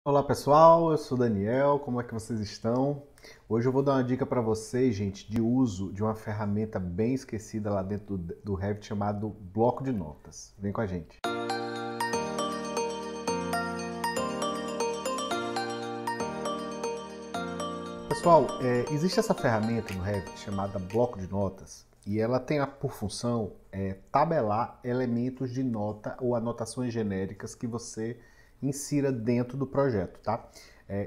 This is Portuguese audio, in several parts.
Olá pessoal, eu sou Daniel, como é que vocês estão? Hoje eu vou dar uma dica para vocês, gente, de uso de uma ferramenta bem esquecida lá dentro do Revit chamado bloco de notas. Vem com a gente. Pessoal, existe essa ferramenta no Revit chamada bloco de notas e ela tem por função tabelar elementos de nota ou anotações genéricas que você insira dentro do projeto, tá?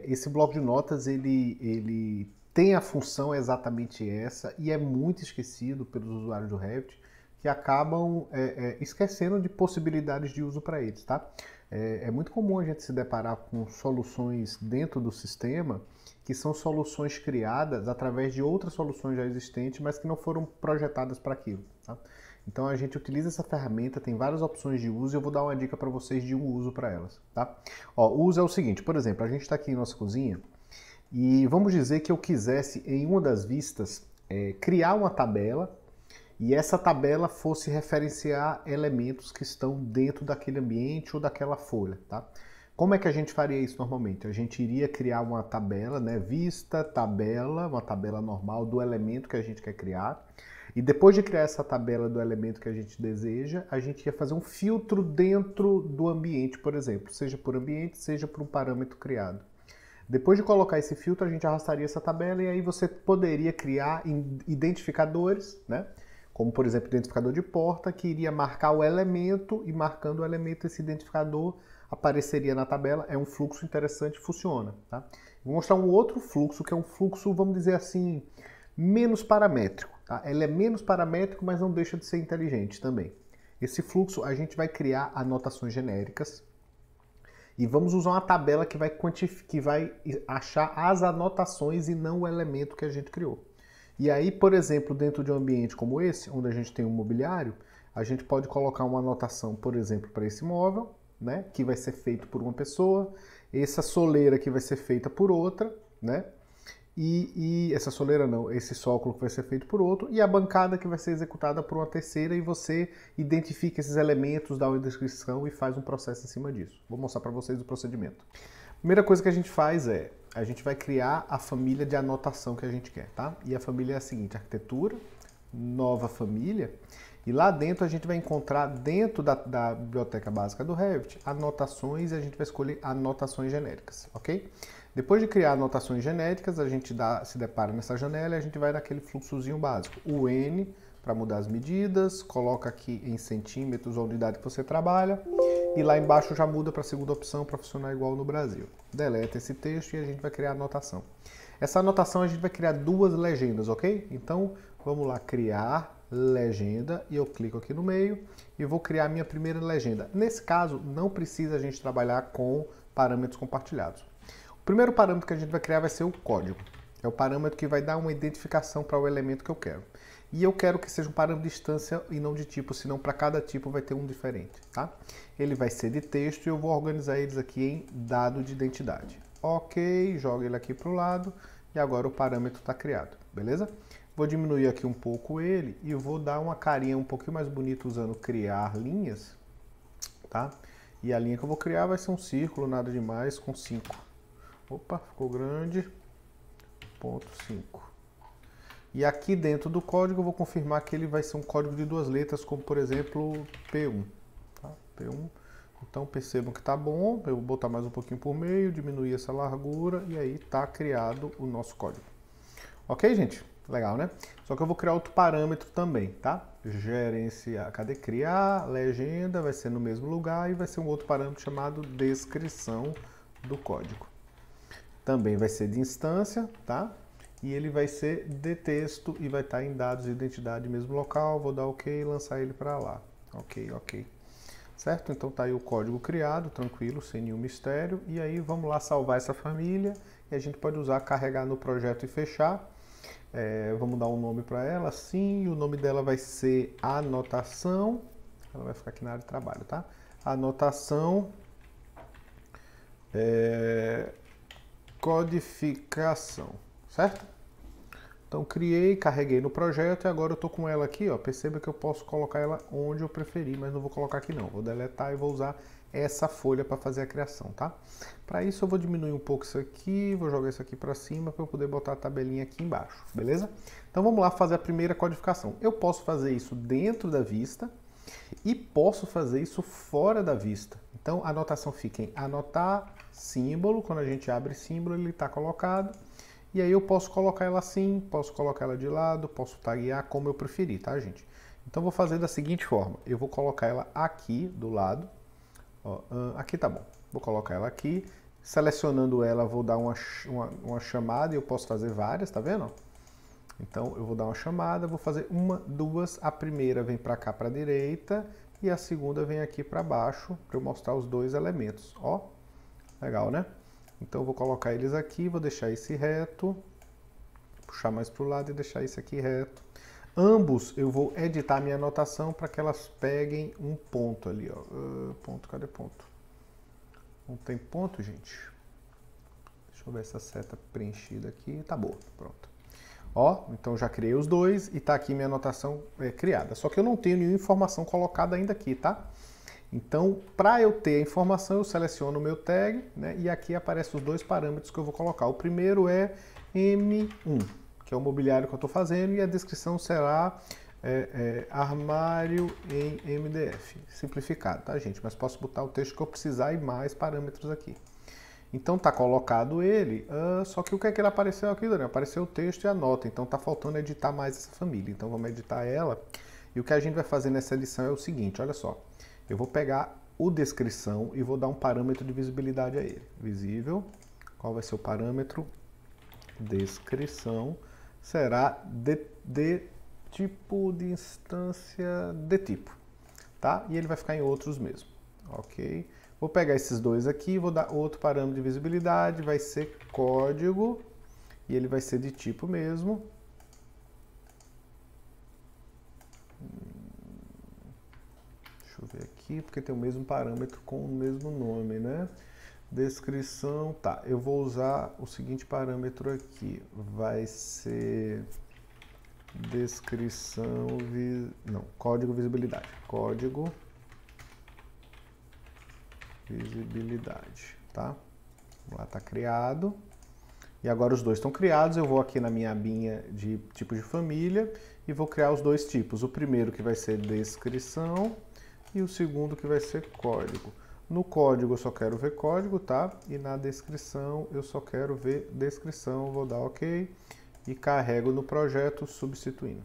Esse bloco de notas ele tem a função exatamente essa e é muito esquecido pelos usuários do Revit que acabam esquecendo de possibilidades de uso para eles, tá? É muito comum a gente se deparar com soluções dentro do sistema que são soluções criadas através de outras soluções já existentes, mas que não foram projetadas para aquilo, tá? Então a gente utiliza essa ferramenta, tem várias opções de uso e eu vou dar uma dica para vocês de um uso para elas, tá? Ó, o uso é o seguinte, por exemplo, a gente está aqui em nossa cozinha e vamos dizer que eu quisesse em uma das vistas criar uma tabela e essa tabela fosse referenciar elementos que estão dentro daquele ambiente ou daquela folha, tá? Como é que a gente faria isso normalmente? A gente iria criar uma tabela, né? Vista, tabela, uma tabela normal do elemento que a gente quer criar. E depois de criar essa tabela do elemento que a gente deseja, a gente ia fazer um filtro dentro do ambiente, por exemplo, seja por ambiente, seja por um parâmetro criado. Depois de colocar esse filtro, a gente arrastaria essa tabela e aí você poderia criar identificadores, né? Como, por exemplo, identificador de porta, que iria marcar o elemento e marcando o elemento, esse identificador apareceria na tabela. É um fluxo interessante, funciona, tá? Vou mostrar um outro fluxo, que é um fluxo, vamos dizer assim, menos paramétrico, tá? Ele é menos paramétrico, mas não deixa de ser inteligente também. Esse fluxo, a gente vai criar anotações genéricas e vamos usar uma tabela que vai achar as anotações e não o elemento que a gente criou. E aí, por exemplo, dentro de um ambiente como esse, onde a gente tem um mobiliário, a gente pode colocar uma anotação, por exemplo, para esse móvel, né, que vai ser feito por uma pessoa, essa soleira que vai ser feita por outra, né, e essa soleira não, esse sócolo que vai ser feito por outro, e a bancada que vai ser executada por uma terceira, e você identifica esses elementos, dá uma descrição e faz um processo em cima disso. Vou mostrar para vocês o procedimento. Primeira coisa que a gente faz a gente vai criar a família de anotação que a gente quer, tá? E a família é a seguinte, arquitetura, nova família, e lá dentro a gente vai encontrar, dentro da biblioteca básica do Revit, anotações e a gente vai escolher anotações genéricas, ok? Depois de criar anotações genéricas, a gente se depara nessa janela e a gente vai naquele fluxozinho básico, o N, para mudar as medidas, coloca aqui em centímetros a unidade que você trabalha, e lá embaixo já muda para a segunda opção para funcionar igual no Brasil. Deleta esse texto e a gente vai criar a anotação. Essa anotação a gente vai criar duas legendas, ok? Então vamos lá, criar legenda, e eu clico aqui no meio e vou criar a minha primeira legenda. Nesse caso, não precisa a gente trabalhar com parâmetros compartilhados. O primeiro parâmetro que a gente vai criar vai ser o código. É o parâmetro que vai dar uma identificação para o elemento que eu quero. E eu quero que seja um parâmetro de instância e não de tipo, senão para cada tipo vai ter um diferente, tá? Ele vai ser de texto e eu vou organizar eles aqui em dado de identidade. Ok, joga ele aqui para o lado e agora o parâmetro está criado, beleza? Vou diminuir aqui um pouco ele e vou dar uma carinha um pouquinho mais bonita usando criar linhas, tá? E a linha que eu vou criar vai ser um círculo, nada demais, com 5. Opa, ficou grande. Ponto 5. E aqui dentro do código eu vou confirmar que ele vai ser um código de duas letras, como por exemplo P1. Tá? P1. Então percebam que está bom, eu vou botar mais um pouquinho por meio, diminuir essa largura e aí está criado o nosso código. Ok, gente? Legal, né? Só que eu vou criar outro parâmetro também, tá? Gerenciar, cadê? Criar, legenda, vai ser no mesmo lugar e vai ser um outro parâmetro chamado descrição do código. Também vai ser de instância, tá? E ele vai ser de texto e vai estar em dados de identidade mesmo local. Vou dar OK e lançar ele para lá. Ok, ok. Certo? Então tá aí o código criado, tranquilo, sem nenhum mistério. E aí vamos lá salvar essa família e a gente pode usar, carregar no projeto e fechar. Vamos dar um nome para ela, sim, e o nome dela vai ser anotação. Ela vai ficar aqui na área de trabalho, tá? Anotação. Codificação, certo? Então criei, carreguei no projeto e agora eu estou com ela aqui, ó. Perceba que eu posso colocar ela onde eu preferir, mas não vou colocar aqui não. Vou deletar e vou usar essa folha para fazer a criação, tá? Para isso eu vou diminuir um pouco isso aqui, vou jogar isso aqui para cima para eu poder botar a tabelinha aqui embaixo, beleza? Então vamos lá fazer a primeira codificação. Eu posso fazer isso dentro da vista e posso fazer isso fora da vista. Então a anotação fica em anotar símbolo, quando a gente abre símbolo ele está colocado. E aí eu posso colocar ela assim, posso colocar ela de lado, posso taguear como eu preferir, tá, gente? Então vou fazer da seguinte forma, eu vou colocar ela aqui do lado, ó, aqui tá bom, vou colocar ela aqui, selecionando ela vou dar uma chamada e eu posso fazer várias, tá vendo? Então eu vou dar uma chamada, vou fazer uma, duas, a primeira vem para cá para a direita e a segunda vem aqui para baixo para eu mostrar os dois elementos, ó, legal, né? Então eu vou colocar eles aqui, vou deixar esse reto, puxar mais para o lado e deixar esse aqui reto. Ambos eu vou editar minha anotação para que elas peguem um ponto ali, ó. Ponto, cadê ponto? Não tem ponto, gente? Deixa eu ver essa seta preenchida aqui, tá boa, pronto. Ó, então já criei os dois e tá aqui minha anotação criada. Só que eu não tenho nenhuma informação colocada ainda aqui, tá? Então, para eu ter a informação, eu seleciono o meu tag, né, e aqui aparecem os dois parâmetros que eu vou colocar. O primeiro é M1, que é o mobiliário que eu estou fazendo, e a descrição será armário em MDF. Simplificado, tá, gente? Mas posso botar o texto que eu precisar e mais parâmetros aqui. Então, está colocado ele, só que o que é que ele apareceu aqui, Daniel? Apareceu o texto e a nota, então está faltando editar mais essa família. Então, vamos editar ela. E o que a gente vai fazer nessa edição é o seguinte, olha só. Eu vou pegar o descrição e vou dar um parâmetro de visibilidade a ele. Visível, qual vai ser o parâmetro? Descrição, será de tipo de instância de tipo, tá? E ele vai ficar em outros mesmo, ok? Vou pegar esses dois aqui, vou dar outro parâmetro de visibilidade, vai ser código, e ele vai ser de tipo mesmo. Deixa eu ver aqui, porque tem o mesmo parâmetro com o mesmo nome, né? Descrição, tá. Eu vou usar o seguinte parâmetro aqui. Vai ser descrição, código visibilidade. Código visibilidade, tá? Lá tá criado. E agora os dois estão criados, eu vou aqui na minha abinha de tipo de família e vou criar os dois tipos. O primeiro que vai ser descrição e o segundo que vai ser código. No código eu só quero ver código, tá? E na descrição eu só quero ver descrição, vou dar OK e carrego no projeto substituindo,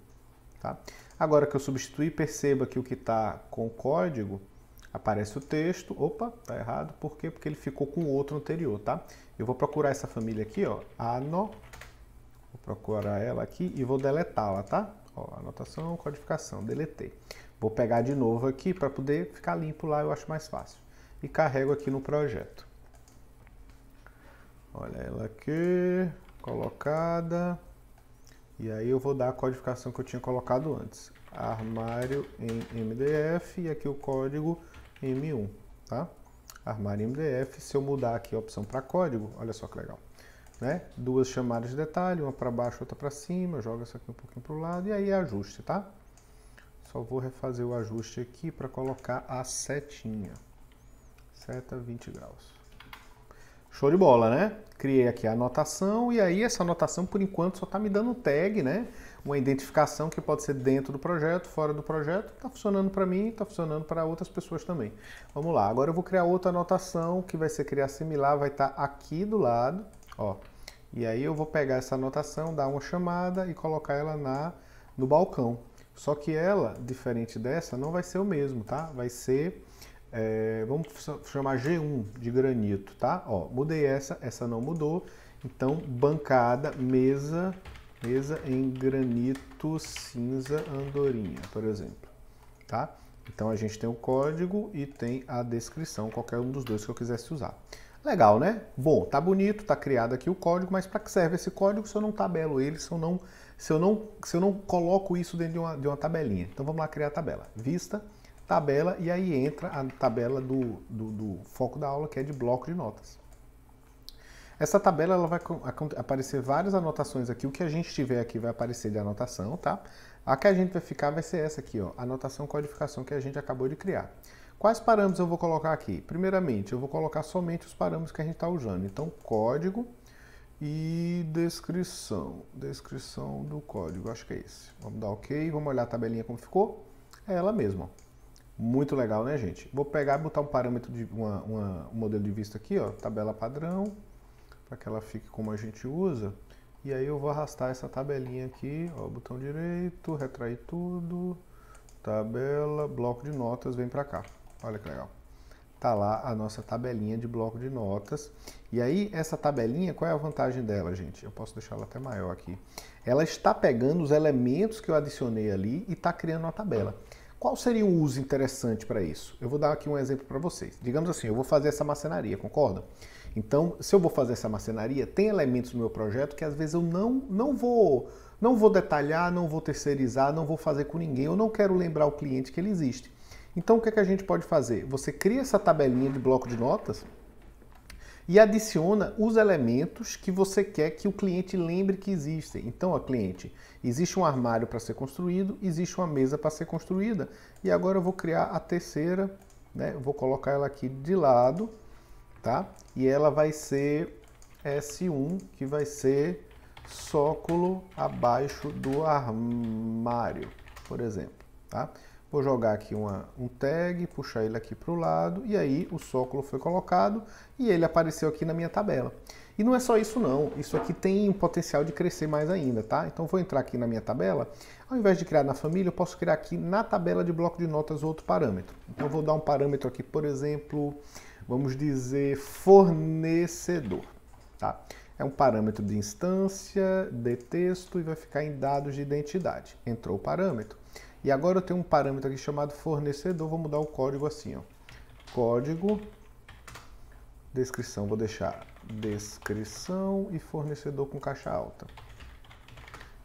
tá? Agora que eu substituí, perceba que o que está com código, aparece o texto, opa, tá errado, por quê? Porque ele ficou com o outro anterior, tá? Eu vou procurar essa família aqui, ó, vou procurar ela aqui e vou deletá-la, tá? Ó, anotação, codificação, deletei. Vou pegar de novo aqui para poder ficar limpo lá, eu acho mais fácil. E carrego aqui no projeto. Olha ela aqui, colocada. E aí eu vou dar a codificação que eu tinha colocado antes. Armário em MDF e aqui o código M1, tá? Armário em MDF, se eu mudar aqui a opção para código, olha só que legal, né? Duas chamadas de detalhe, uma para baixo, outra para cima, joga isso aqui um pouquinho para o lado e aí é ajuste, tá? Só vou refazer o ajuste aqui para colocar a setinha. Seta 20 graus. Show de bola, né? Criei aqui a anotação e aí essa anotação por enquanto só está me dando um tag, né? Uma identificação que pode ser dentro do projeto, fora do projeto. Está funcionando para mim, está funcionando para outras pessoas também. Vamos lá, agora eu vou criar outra anotação que vai ser criar similar, vai estar aqui do lado, ó. E aí eu vou pegar essa anotação, dar uma chamada e colocar ela no balcão. Só que ela, diferente dessa, não vai ser o mesmo, tá? Vai ser... vamos chamar G1 de granito, tá? Ó, mudei essa não mudou. Então, bancada, mesa em granito cinza andorinha, por exemplo, tá? Então, a gente tem o código e tem a descrição, qualquer um dos dois que eu quisesse usar. Legal, né? Bom, tá bonito, tá criado aqui o código, mas para que serve esse código se eu não tabelo ele, se eu não coloco isso dentro de uma tabelinha? Então, vamos lá criar a tabela. Vista, tabela, e aí entra a tabela do foco da aula, que é de bloco de notas. Essa tabela ela vai aparecer várias anotações aqui, o que a gente tiver aqui vai aparecer de anotação, tá? A que a gente vai ficar vai ser essa aqui, ó, anotação codificação que a gente acabou de criar. Quais parâmetros eu vou colocar aqui? Primeiramente, eu vou colocar somente os parâmetros que a gente está usando. Então, código e descrição. Descrição do código, acho que é esse. Vamos dar OK, vamos olhar a tabelinha como ficou. É ela mesma. Muito legal, né, gente? Vou pegar e botar um parâmetro de um modelo de vista aqui, ó, tabela padrão, para que ela fique como a gente usa. E aí eu vou arrastar essa tabelinha aqui, ó, botão direito, retrair tudo, tabela, bloco de notas, vem para cá. Olha que legal. Tá lá a nossa tabelinha de bloco de notas. E aí, essa tabelinha, qual é a vantagem dela, gente? Eu posso deixar ela até maior aqui. Ela está pegando os elementos que eu adicionei ali e está criando uma tabela. Qual seria um uso interessante para isso? Eu vou dar aqui um exemplo para vocês. Digamos assim, eu vou fazer essa marcenaria, concorda? Então, se eu vou fazer essa marcenaria, tem elementos no meu projeto que às vezes eu não vou detalhar, não vou terceirizar, não vou fazer com ninguém, eu não quero lembrar o cliente que ele existe. Então, o que é que a gente pode fazer? Você cria essa tabelinha de bloco de notas e adiciona os elementos que você quer que o cliente lembre que existem. Então, ó, cliente, existe um armário para ser construído, existe uma mesa para ser construída. E agora eu vou criar a terceira, né? Eu vou colocar ela aqui de lado, tá? E ela vai ser S1, que vai ser sócolo abaixo do armário, por exemplo, tá? Vou jogar aqui um tag, puxar ele aqui para o lado, e aí o sócolo foi colocado e ele apareceu aqui na minha tabela. E não é só isso não, isso aqui tem um potencial de crescer mais ainda, tá? Então vou entrar aqui na minha tabela, ao invés de criar na família, eu posso criar aqui na tabela de bloco de notas outro parâmetro. Então eu vou dar um parâmetro aqui, por exemplo, vamos dizer fornecedor, tá? É um parâmetro de instância, de texto e vai ficar em dados de identidade. Entrou o parâmetro. E agora eu tenho um parâmetro aqui chamado fornecedor, vou mudar o código assim, ó. Código, descrição, vou deixar descrição e fornecedor com caixa alta.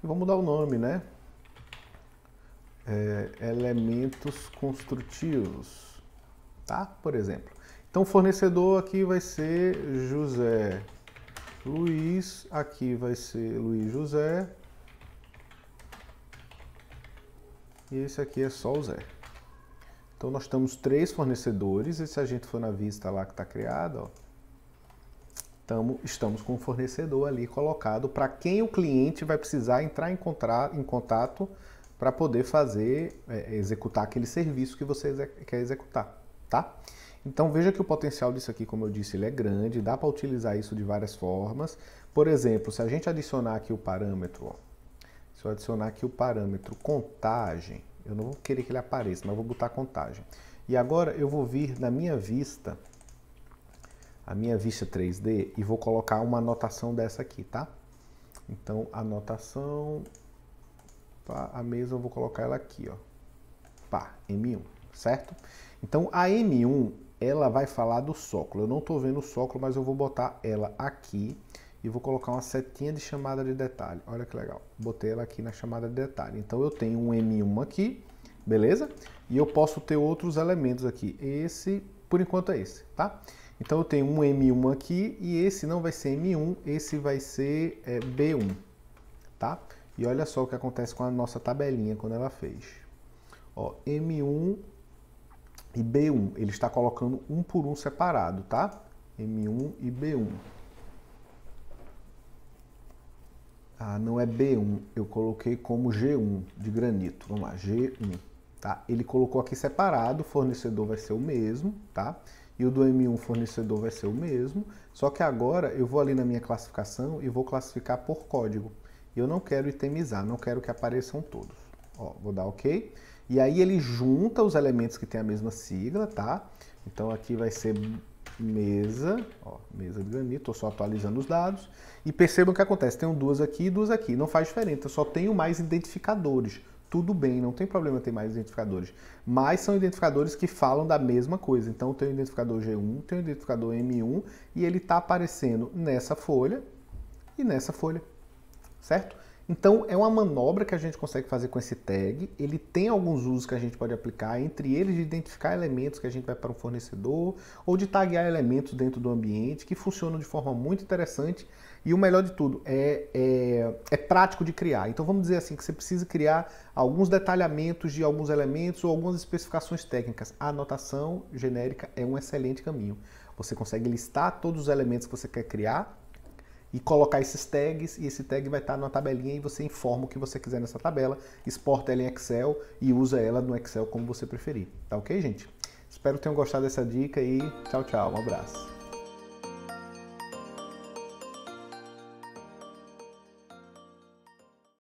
E vou mudar o nome, né? Elementos construtivos, tá? Por exemplo. Então o fornecedor aqui vai ser José Luiz, aqui vai ser Luiz José. E esse aqui é só o Zé. Então nós temos 3 fornecedores, e se a gente for na vista lá que está criada, ó, estamos com um fornecedor ali colocado para quem o cliente vai precisar entrar em contato para poder fazer, executar aquele serviço que você quer executar, tá? Então veja que o potencial disso aqui, como eu disse, ele é grande, dá para utilizar isso de várias formas. Por exemplo, se a gente adicionar aqui o parâmetro, ó, se eu adicionar aqui o parâmetro contagem, eu não vou querer que ele apareça, mas eu vou botar contagem. E agora eu vou vir na minha vista, a minha vista 3D, e vou colocar uma anotação dessa aqui, tá? Então, anotação, pá, a mesa eu vou colocar ela aqui, ó, pá, M1, certo? Então, a M1, ela vai falar do sócolo. Eu não estou vendo o sócolo, mas eu vou botar ela aqui. E vou colocar uma setinha de chamada de detalhe. Olha que legal. Botei ela aqui na chamada de detalhe. Então eu tenho um M1 aqui, beleza? E eu posso ter outros elementos aqui. Esse, por enquanto, é esse, tá? Então eu tenho um M1 aqui e esse não vai ser M1, esse vai ser B1, tá? E olha só o que acontece com a nossa tabelinha quando ela fez. Ó, M1 e B1. Ele está colocando um por um separado, tá? M1 e B1. Ah, não é B1, eu coloquei como G1 de granito. Vamos lá, G1, tá? Ele colocou aqui separado, o fornecedor vai ser o mesmo, tá? E o do M1 fornecedor vai ser o mesmo, só que agora eu vou ali na minha classificação e vou classificar por código. Eu não quero itemizar, não quero que apareçam todos. Ó, vou dar OK. E aí ele junta os elementos que tem a mesma sigla, tá? Então aqui vai ser mesa, ó, mesa de granito, estou só atualizando os dados. E percebam o que acontece, tenho duas aqui e duas aqui. Não faz diferença, eu só tenho mais identificadores. Tudo bem, não tem problema ter mais identificadores. Mas são identificadores que falam da mesma coisa. Então tem o identificador G1, tem o identificador M1 e ele está aparecendo nessa folha e nessa folha, certo? Então, é uma manobra que a gente consegue fazer com esse tag. Ele tem alguns usos que a gente pode aplicar, entre eles de identificar elementos que a gente vai para um fornecedor, ou de taguear elementos dentro do ambiente, que funcionam de forma muito interessante. E o melhor de tudo, é prático de criar. Então, vamos dizer assim, que você precisa criar alguns detalhamentos de alguns elementos ou algumas especificações técnicas. A anotação genérica é um excelente caminho. Você consegue listar todos os elementos que você quer criar, e colocar esses tags, e esse tag vai estar numa tabelinha e você informa o que você quiser nessa tabela, exporta ela em Excel e usa ela no Excel como você preferir. Tá ok, gente? Espero que tenham gostado dessa dica e tchau, tchau. Um abraço.